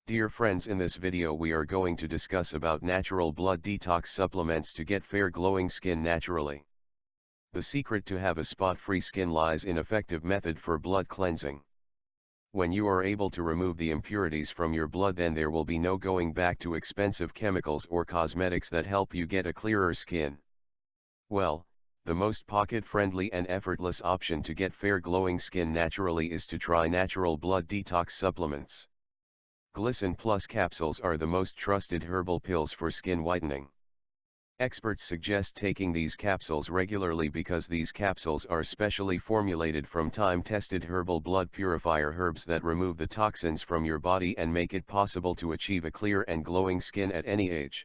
Dear friends, in this video we are going to discuss about natural blood detox supplements to get fair glowing skin naturally. The secret to have a spot-free skin lies in effective method for blood cleansing. When you are able to remove the impurities from your blood, then there will be no going back to expensive chemicals or cosmetics that help you get a clearer skin. Well, the most pocket-friendly and effortless option to get fair glowing skin naturally is to try natural blood detox supplements. Glycin Plus capsules are the most trusted herbal pills for skin whitening. Experts suggest taking these capsules regularly because these capsules are specially formulated from time-tested herbal blood purifier herbs that remove the toxins from your body and make it possible to achieve a clear and glowing skin at any age.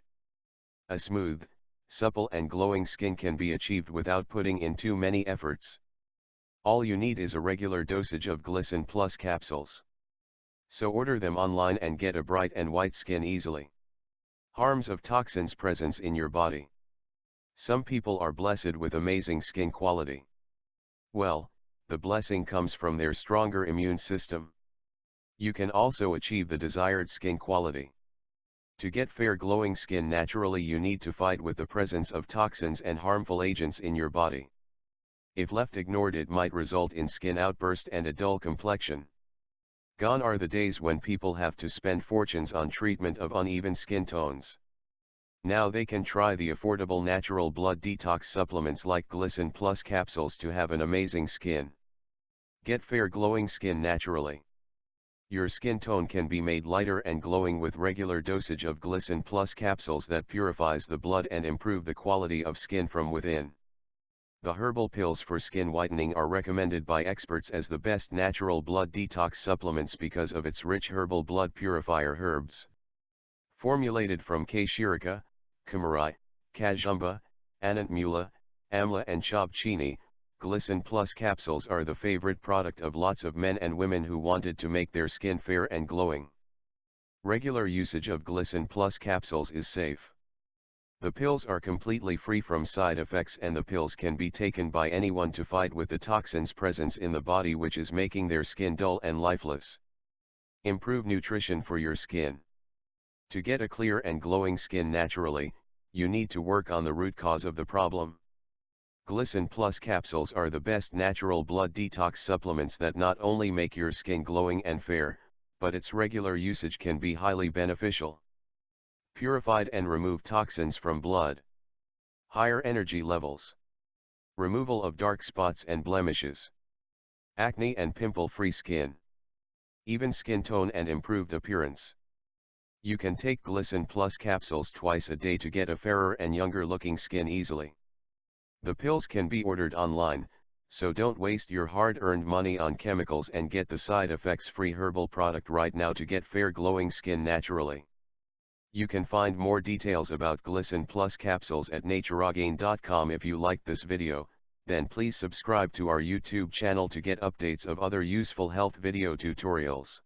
A smooth, supple and glowing skin can be achieved without putting in too many efforts. All you need is a regular dosage of Glycin Plus capsules. So order them online and get a bright and white skin easily. Harms of toxins presence in your body. Some people are blessed with amazing skin quality. Well, the blessing comes from their stronger immune system. You can also achieve the desired skin quality. To get fair glowing skin naturally, you need to fight with the presence of toxins and harmful agents in your body. If left ignored, it might result in skin outburst and a dull complexion. Gone are the days when people have to spend fortunes on treatment of uneven skin tones. Now they can try the affordable natural blood detox supplements like Glycin Plus capsules to have an amazing skin. Get fair glowing skin naturally. Your skin tone can be made lighter and glowing with regular dosage of Glycin Plus capsules that purifies the blood and improve the quality of skin from within. The herbal pills for skin whitening are recommended by experts as the best natural blood detox supplements because of its rich herbal blood purifier herbs. Formulated from Kashirika, Kumarai, Kajumba, Anantmula, Amla and Chobchini, Glycin Plus capsules are the favorite product of lots of men and women who wanted to make their skin fair and glowing. Regular usage of Glycin Plus capsules is safe. The pills are completely free from side effects, and the pills can be taken by anyone to fight with the toxins presence in the body which is making their skin dull and lifeless. Improve nutrition for your skin. To get a clear and glowing skin naturally, you need to work on the root cause of the problem. Glycin Plus capsules are the best natural blood detox supplements that not only make your skin glowing and fair, but its regular usage can be highly beneficial. Purified and remove toxins from blood. Higher energy levels. Removal of dark spots and blemishes. Acne and pimple-free skin. Even skin tone and improved appearance. You can take Glycin Plus capsules twice a day to get a fairer and younger looking skin easily. The pills can be ordered online, so don't waste your hard-earned money on chemicals and get the side effects-free herbal product right now to get fair glowing skin naturally. You can find more details about Glycin Plus capsules at natureagain.com. If you liked this video, then please subscribe to our YouTube channel to get updates of other useful health video tutorials.